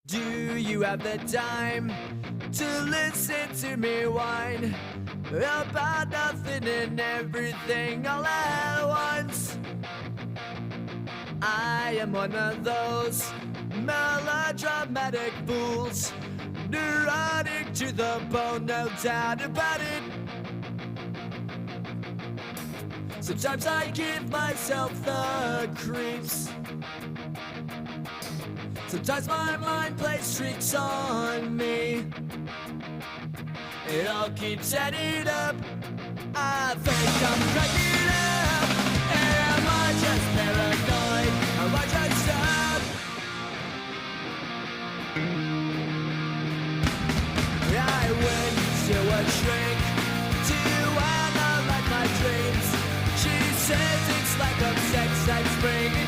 Do you have the time to listen to me whine about nothing and everything all at once? I am one of those melodramatic fools, neurotic to the bone, no doubt about it. Sometimes I give myself the creeps. Sometimes my mind plays tricks on me. It all keeps adding up. I think I'm cracking up. Am I just paranoid? Am I just up? I went to a shrink to analyze my dreams. She says it's like a sex that's bringing